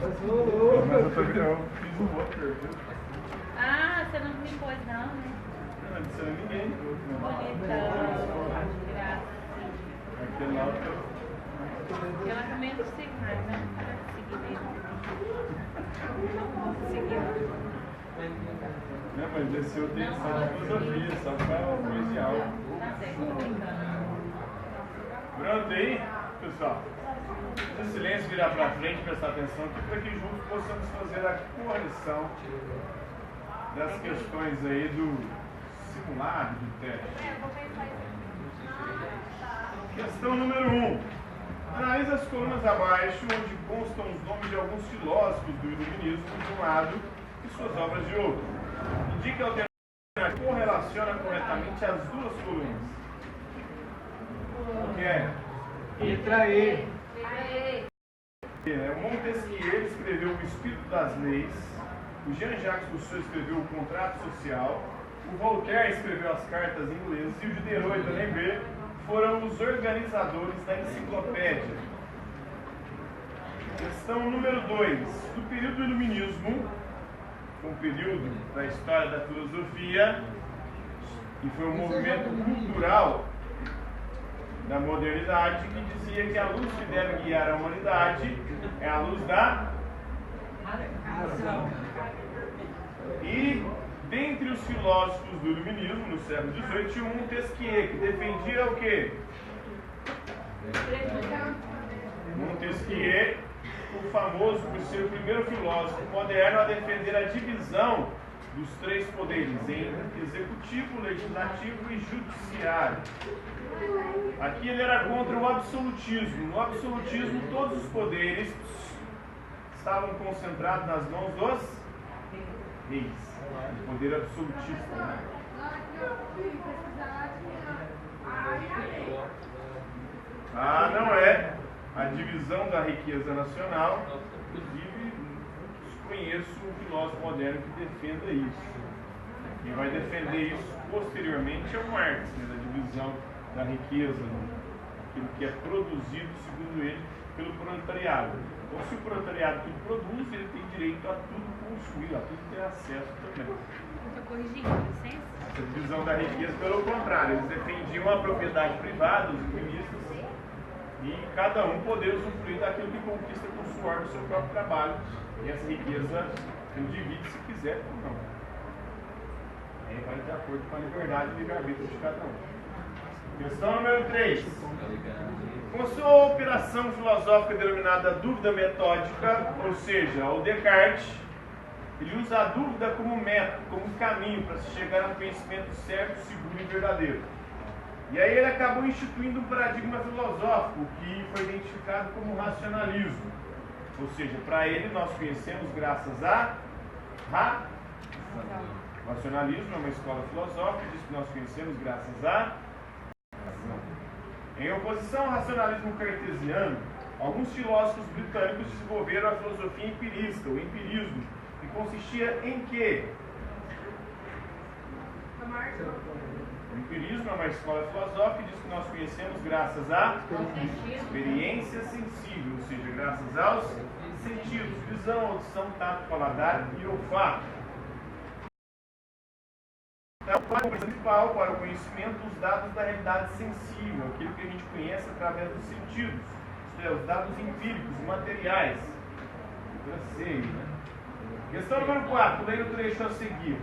Mas eu fiz um outro, viu? Ah, você não me pôs não, né? Não adicionou ninguém. Bonitão. Graças. Aquele lá Ela também não sigo mais, né? Seguir mesmo. Seguiu. Não, mas esse eu tenho só de filosofia, só para o mês de aula. Tá certo, tô brincando. Pronto aí, pessoal? Se silêncio virar para frente, prestar atenção aqui, para que juntos possamos fazer a correção das questões aí do simulado do teste. Questão número 1. Analise as colunas abaixo, onde constam os nomes de alguns filósofos do iluminismo de um lado e suas obras de outro. Indique a alternativa correlaciona corretamente as duas colunas. O que é? Letra E. O Montesquieu escreveu O Espírito das Leis, o Jean-Jacques Rousseau escreveu O Contrato Social, o Voltaire escreveu As Cartas Inglesas e o Diderot e D'Alembert foram os organizadores da enciclopédia. Questão número 2. Do período do Iluminismo, um período da história da filosofia, e foi um movimento cultural da modernidade que dizia que a luz que deve guiar a humanidade é a luz da razão. E dentre os filósofos do iluminismo no século XVIII tinha um Montesquieu que defendia o quê? Montesquieu, o famoso por ser o primeiro filósofo moderno a defender a divisão dos três poderes em executivo, legislativo e judiciário. Aqui ele era contra o absolutismo. No absolutismo, todos os poderes estavam concentrados nas mãos dos reis. O poder absolutista. Né? Ah, não é a divisão da riqueza nacional. Inclusive, conheço um filósofo moderno que defenda isso. Quem vai defender isso posteriormente é o Marx, né, da divisão da riqueza, aquilo que é produzido, segundo ele, pelo proletariado. Então, se o proletariado tudo produz, ele tem direito a tudo consumir, a tudo ter acesso também. Estou corrigindo, licença? Essa divisão da riqueza, pelo contrário, eles defendiam a propriedade privada, os iluministas, e cada um poder usufruir daquilo que conquista com o suor do seu próprio trabalho. E essa riqueza ele divide se quiser ou não. Aí vai de acordo com a liberdade e livre-arbítrio de cada um. Questão número 3. Com sua operação filosófica denominada dúvida metódica, ou seja, o Descartes, ele usa a dúvida como método, como caminho para se chegar a um conhecimento certo, seguro e verdadeiro. E aí ele acabou instituindo um paradigma filosófico que foi identificado como racionalismo. Ou seja, para ele nós conhecemos graças a razão. O racionalismo é uma escola filosófica, diz que nós conhecemos graças a razão. Em oposição ao racionalismo cartesiano, alguns filósofos britânicos desenvolveram a filosofia empirista, o empirismo, que consistia em quê? O empirismo é uma escola filosófica que diz que nós conhecemos graças à experiência sensível, ou seja, graças aos sentidos, visão, audição, tato, paladar e olfato. Então, o principal para o conhecimento dos dados da realidade sensível, aquilo que a gente conhece através dos sentidos, isto é, os dados empíricos, materiais. Questão número 4, leia o trecho a seguir.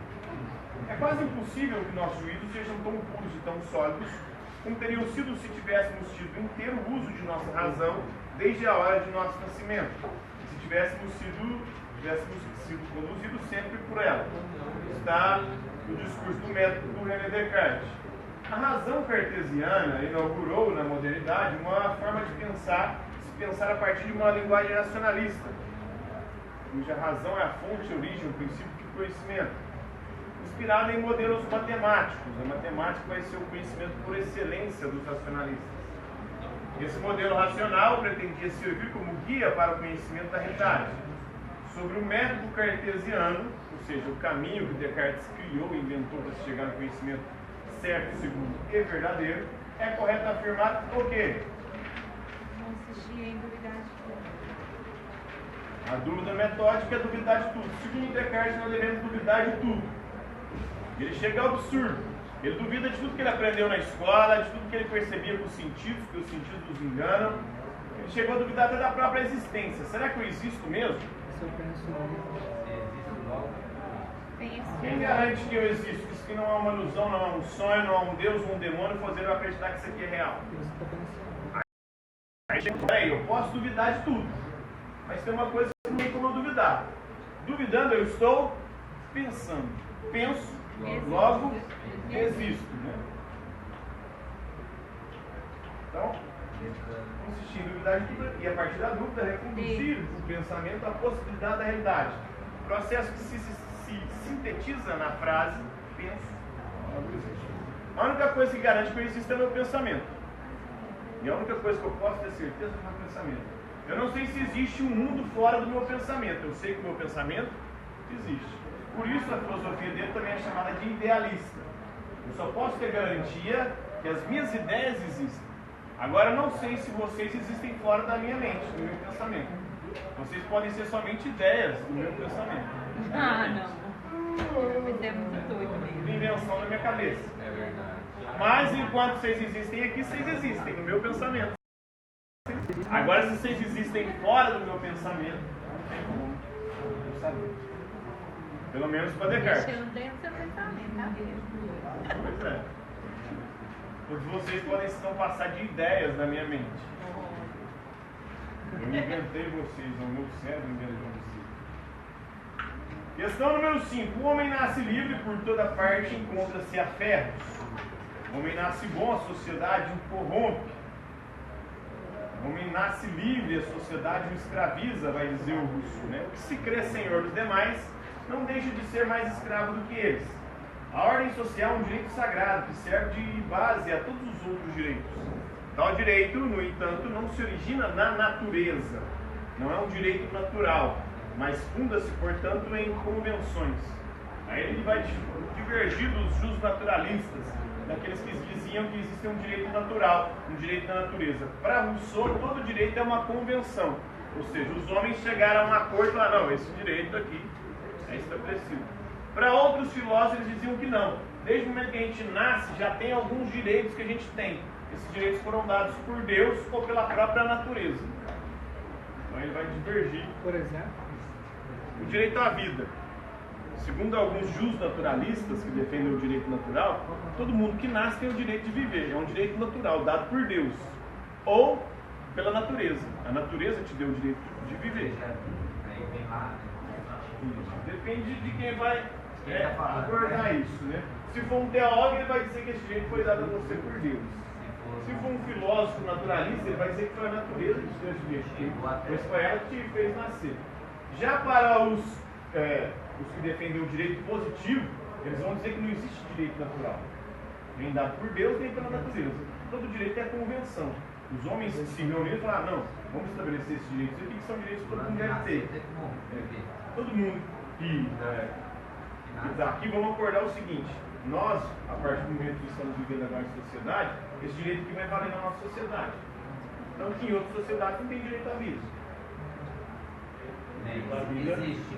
É quase impossível que nossos juízos sejam tão puros e tão sólidos como teriam sido se tivéssemos tido inteiro uso de nossa razão desde a hora de nosso nascimento, se tivéssemos sido conduzidos sempre por ela. Está no discurso do método do René Descartes. A razão cartesiana inaugurou na modernidade uma forma de se pensar a partir de uma linguagem racionalista, cuja razão é a fonte, a origem, o princípio de conhecimento, inspirada em modelos matemáticos. A matemática vai ser o conhecimento por excelência dos racionalistas. Esse modelo racional pretendia servir como guia para o conhecimento da realidade. Sobre o método cartesiano, ou seja, o caminho que Descartes criou e inventou para se chegar ao conhecimento certo, seguro e verdadeiro, é correto afirmar o quê? Não existia em duvidade. A dúvida metódica é duvidar de tudo. Segundo Descartes, nós devemos duvidar de tudo. Ele chega ao absurdo. Ele duvida de tudo que ele aprendeu na escola, de tudo que ele percebia com os sentidos, que os sentidos os enganam. Ele chegou a duvidar até da própria existência. Será que eu existo mesmo? Quem garante que eu existo? Isso que não é uma ilusão, não é um sonho, não é um Deus ou um demônio fazer eu acreditar que isso aqui é real. Aí, eu posso duvidar de tudo, mas tem uma coisa que não tem como eu duvidar. Duvidando, eu estou pensando. Penso, logo existo. Né? Então, consistir em duvidar de tudo e a partir da dúvida reconduzir o pensamento à possibilidade da realidade. Processo que se sintetiza na frase penso, logo existe. A única coisa que garante que eu existo é o meu pensamento. E a única coisa que eu posso ter certeza é o meu pensamento. Eu não sei se existe um mundo fora do meu pensamento. Eu sei que o meu pensamento existe. Por isso a filosofia dele também é chamada de idealista. Eu só posso ter garantia que as minhas ideias existem. Agora eu não sei se vocês existem fora da minha mente, do meu pensamento. Vocês podem ser somente ideias do meu pensamento. Ah, não. Mas é muito doido mesmo. Invenção da minha cabeça. É verdade. Mas enquanto vocês existem aqui, vocês existem no meu pensamento. Agora, se vocês existem fora do meu pensamento, não tem como eu saber. Pelo menos para Descartes. Mexendo dentro do seu pensamento, tá mesmo? Pois é. Todos vocês podem então passar de ideias na minha mente. Eu inventei vocês, o meu cérebro inventou vocês. Questão número 5. O homem nasce livre, por toda parte encontra-se a ferros. O homem nasce bom, a sociedade o corrompe. O homem nasce livre, a sociedade o escraviza, vai dizer o Rousseau. Né? O que se crê senhor dos demais não deixa de ser mais escravo do que eles. A ordem social é um direito sagrado que serve de base a todos os outros direitos. Tal direito, no entanto, não se origina na natureza. Não é um direito natural, mas funda-se, portanto, em convenções. Aí ele vai divergir dos justnaturalistas, daqueles que diziam que existe um direito natural, um direito da natureza. Para Rousseau, todo direito é uma convenção. Ou seja, os homens chegaram a um acordo e falaram, não, esse direito aqui é estabelecido. Para outros filósofos, eles diziam que não. Desde o momento que a gente nasce, já tem alguns direitos que a gente tem. Esses direitos foram dados por Deus ou pela própria natureza. Então ele vai divergir. Por exemplo? O direito à vida. Segundo alguns justnaturalistas que defendem o direito natural, todo mundo que nasce tem o direito de viver. É um direito natural, dado por Deus. Ou pela natureza. A natureza te deu o direito de viver. Depende de quem vai abordar isso, né? Se for um teólogo, ele vai dizer que esse direito foi dado a você por Deus. Se for um filósofo naturalista, ele vai dizer que foi a natureza que te deu esse direito, pois foi ela que te fez nascer. Já para os que defendem o direito positivo, eles vão dizer que não existe direito natural. Nem dado por Deus, nem pela natureza. Todo direito é convenção. Os homens se reuniram e falaram, não, vamos estabelecer esses direitos aqui, que são direitos que todo mundo deve ter. Todo mundo que está aqui, vamos acordar o seguinte, nós, a partir do momento que estamos vivendo agora em sociedade, esse direito aqui vai valer na nossa sociedade. Então, que em outras sociedades não tem direito à vida. Existe.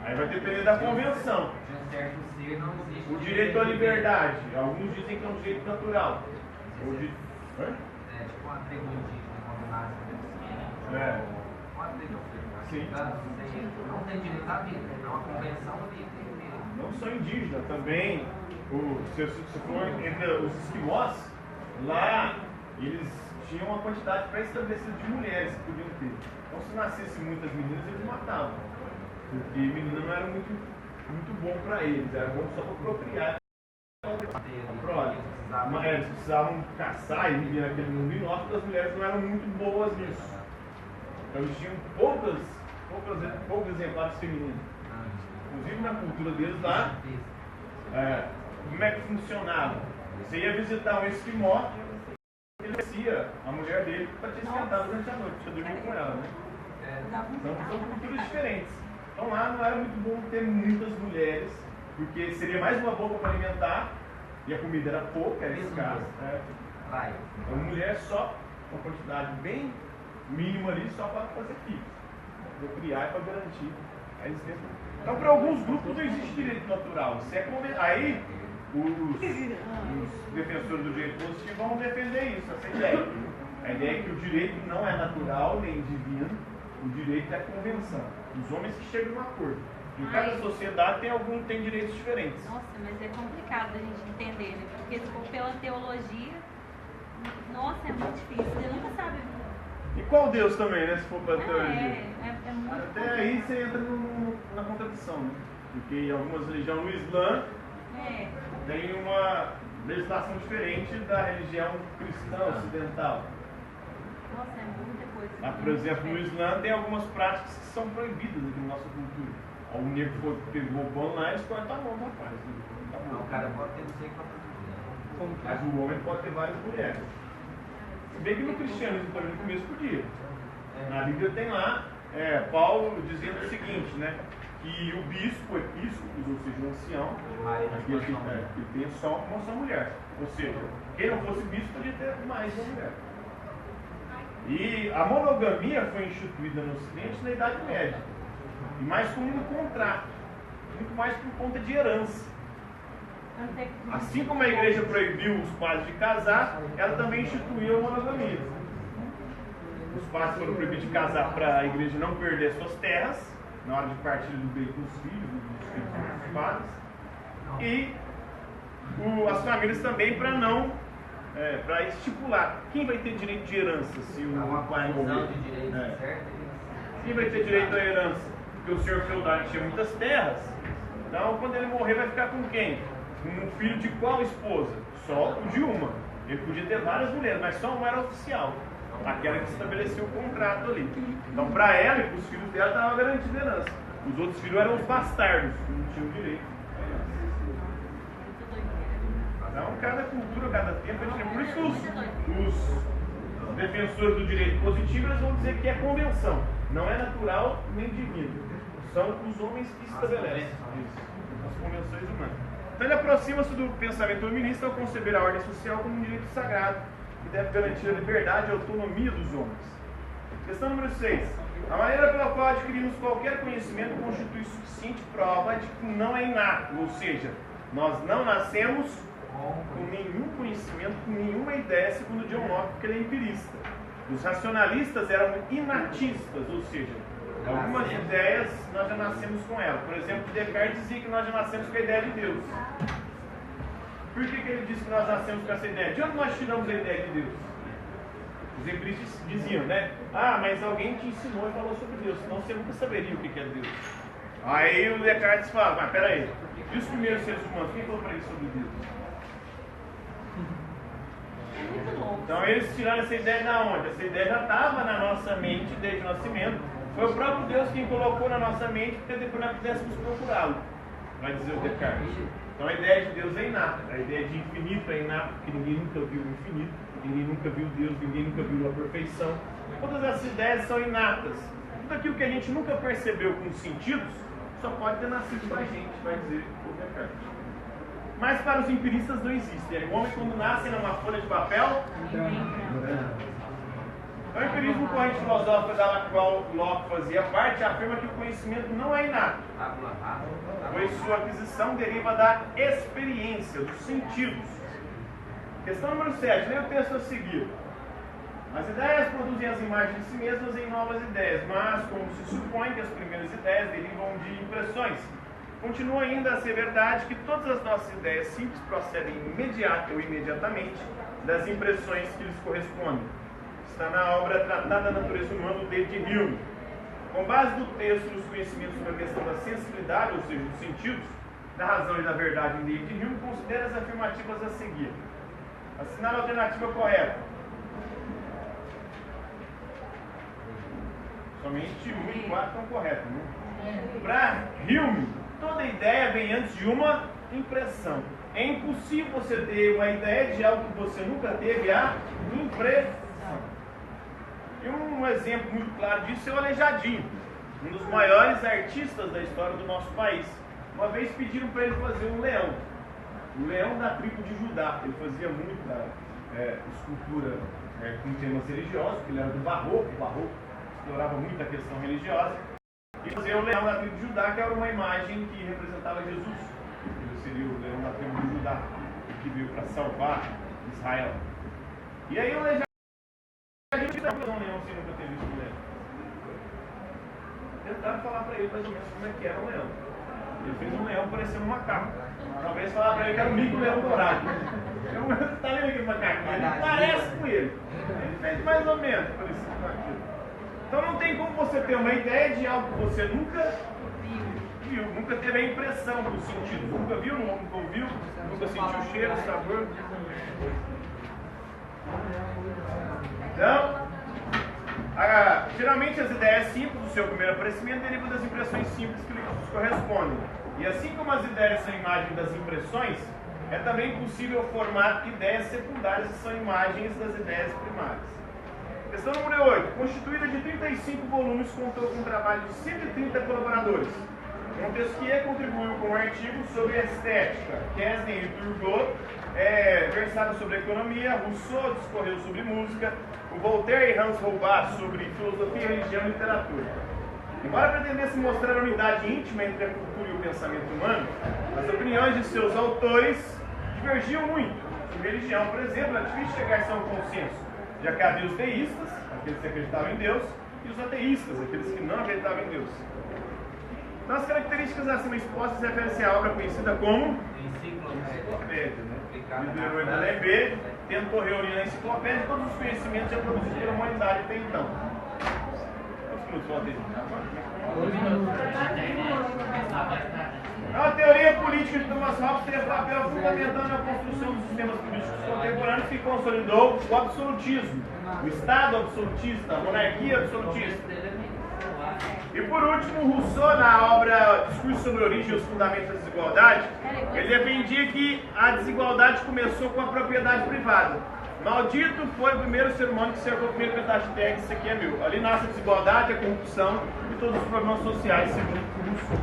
Aí vai depender da convenção. De um certo ser não existe. O direito à liberdade, alguns dizem que é um direito natural. É tipo uma tribo indígena quando nasce. É. Pode ter Sim. não tem direito à vida, é uma convenção livre. Não só indígena, também, se for entre os esquimós, lá eles tinham uma quantidade pré-estabelecida de mulheres que podiam ter. Então, se nascesse muitas meninas, eles matavam. Porque menina não era muito bom para eles, era bom só para procriar. Eles precisavam caçar e viver naquele mundo inóspito, as mulheres não eram muito boas nisso. Então, eles tinham poucos exemplares femininos. Inclusive na cultura deles lá, como é que funcionava? Você ia visitar um esquimó, ele descia a mulher dele para te esquentar durante a noite, você dormir com ela, né? Então são culturas diferentes. Então lá não era muito bom ter muitas mulheres, porque seria mais uma boca para alimentar, e a comida era pouca, era escassa. Então mulher só, uma quantidade bem mínima ali, só para fazer filhos. criar e para garantir a existência. Então, para alguns grupos não existe direito natural. Isso é aí os defensores do direito positivo vão defender isso, essa ideia. A ideia é que o direito não é natural nem divino, o direito é a convenção. Os homens que chegam a um acordo. Em cada sociedade tem direitos diferentes. Nossa, mas é complicado a gente entender, né? Porque se for pela teologia, nossa, é muito difícil. Você nunca sabe. E qual Deus também, né? Se for para a teologia. É muito Até aí você entra na contradição, né? Porque em algumas religiões, no Islã, tem uma legislação diferente da religião cristã ocidental. Nossa, é muita coisa. Por exemplo, no Islã tem algumas práticas que são proibidas aqui na nossa cultura. O negro pegou o pão lá e eles cortam a mão do rapaz. O cara pode ter não sei quantas mulheres. Mas o homem pode ter várias mulheres. Se bem que no cristianismo também no começo podia. Na Bíblia tem lá Paulo dizendo o seguinte, né? Que o bispo, episcopos, ou seja, o ancião, aquele que tem só uma só mulher. Ou seja, quem não fosse bispo podia ter mais de uma mulher. E a monogamia foi instituída no Ocidente na Idade Média. E mais como um contrato. Muito mais por conta de herança. Assim como a igreja proibiu os padres de casar, ela também instituiu a monogamia. Os padres foram proibidos de casar para a igreja não perder suas terras, na hora de partilha do bem com os filhos, dos filhos dos padres. E as famílias também para não, para estipular quem vai ter direito de herança se o pai morrer. Quem vai ter direito à herança? Porque o senhor feudal tinha muitas terras, então quando ele morrer vai ficar com quem? Um filho de qual esposa? Só o de uma. Ele podia ter várias mulheres, mas só uma era oficial. Aquela que estabeleceu o contrato ali. Então, para ela e para os filhos dela, estava garantida a herança. Os outros filhos eram os bastardos, que não tinham direito à herança. Então, cada cultura, cada tempo, por isso os defensores do direito positivo eles vão dizer que é convenção. Não é natural nem divino. São os homens que estabelecem isso, as convenções humanas. Então ele aproxima-se do pensamento humanista ao conceber a ordem social como um direito sagrado que deve garantir a liberdade e a autonomia dos homens. Questão número 6. A maneira pela qual adquirimos qualquer conhecimento constitui suficiente prova de que não é inato, ou seja, nós não nascemos com nenhum conhecimento, com nenhuma ideia, segundo John Locke, porque ele é empirista. Os racionalistas eram inatistas, ou seja, algumas ideias nós já nascemos com elas. Por exemplo, Descartes dizia que nós já nascemos com a ideia de Deus. Por que ele disse que nós nascemos com essa ideia? De onde nós tiramos a ideia de Deus? Os empiristas diziam, né? Mas alguém te ensinou e falou sobre Deus, senão você nunca saberia o que é Deus. Aí o Descartes fala, mas peraí, e os primeiros seres humanos, quem falou para eles sobre Deus? Então eles tiraram essa ideia da onde? Essa ideia já estava na nossa mente desde o nascimento. Foi o próprio Deus quem colocou na nossa mente para depois nós pudéssemos procurá-lo, vai dizer o Descartes. Então a ideia de Deus é inata, a ideia de infinito é inata, porque ninguém nunca viu o infinito, ninguém nunca viu Deus, ninguém nunca viu a perfeição. Todas essas ideias são inatas. Tudo aquilo que a gente nunca percebeu com os sentidos, só pode ter nascido da gente, vai dizer o Descartes. Mas para os empiristas não existe. O homem quando nasce numa folha de papel, o empirismo, corrente filosófica da qual Locke fazia parte, afirma que o conhecimento não é inato, pois sua aquisição deriva da experiência, dos sentidos. Questão número 7, leia o texto a seguir. As ideias produzem as imagens de si mesmas em novas ideias, mas como se supõe que as primeiras ideias derivam de impressões, continua ainda a ser verdade que todas as nossas ideias simples procedem imediata ou imediatamente das impressões que lhes correspondem. Está na obra Tratada da Natureza Humana, do David Hume. Com base no texto nos conhecimentos sobre a questão da sensibilidade, ou seja, dos sentidos, da razão e da verdade em David Hume, considera as afirmativas a seguir. Assinale a alternativa correta. Somente 1 e 4 estão corretas, né? Para Hume, toda ideia vem antes de uma impressão. É impossível você ter uma ideia de algo que você nunca teve a impressão. E um exemplo muito claro disso é o Aleijadinho, um dos maiores artistas da história do nosso país. Uma vez pediram para ele fazer um leão, o leão da tribo de Judá. Ele fazia muita escultura com temas religiosos, porque ele era do barroco. explorava muito a questão religiosa, e fazia o leão da tribo de Judá, que era uma imagem que representava Jesus. Ele seria o leão da tribo de Judá, que veio para salvar Israel. E aí o leão, a gente não viu um leão sem nunca ter visto um leão. Tentaram falar para ele mais ou menos como é que era um leão. Ele fez um leão parecendo um macaco. Uma vez falaram para ele que era um mico-leão dourado. Está vendo aquele macaquinho? Ele parece com ele. Ele fez mais ou menos parecido com aquilo. Então não tem como você ter uma ideia de algo que você nunca viu, nunca teve a impressão do sentido. Nunca viu, nunca ouviu, nunca sentiu o cheiro, o sabor. Então, geralmente as ideias simples do seu primeiro aparecimento derivam das impressões simples que lhes correspondem. E assim como as ideias são imagens das impressões, é também possível formar ideias secundárias que são imagens das ideias primárias. Questão número 8. Constituída de 35 volumes, contou com um trabalho de 130 colaboradores. Montesquieu contribuiu com um artigo sobre estética, Kesden e Turgot versaram sobre economia, Rousseau discorreu sobre música, o Voltaire e Hans Holbein sobre filosofia, religião e literatura. Embora pretendesse mostrar a unidade íntima entre a cultura e o pensamento humano, as opiniões de seus autores divergiam muito. Sobre religião, por exemplo, é difícil chegar a um consenso, já que havia os teístas, aqueles que acreditavam em Deus, e os ateístas, aqueles que não acreditavam em Deus. Então, as características acima expostas referem-se à obra conhecida como Enciclopédia, né? Diderot e D'Alembert tentou reunir na enciclopédia todos os conhecimentos já produzidos pela humanidade até então. Quantos minutos faltam aí? A teoria política de Thomas Hobbes teve papel fundamental na construção dos sistemas políticos contemporâneos que consolidou o absolutismo, o Estado absolutista, a monarquia absolutista. E por último, Rousseau, na obra Discurso sobre a Origem e os Fundamentos da Desigualdade, ele defendia que a desigualdade começou com a propriedade privada. Maldito foi o primeiro ser humano que cercou o primeiro pedaço de terra, isso aqui é meu. Ali nasce a desigualdade, a corrupção e todos os problemas sociais, segundo Rousseau.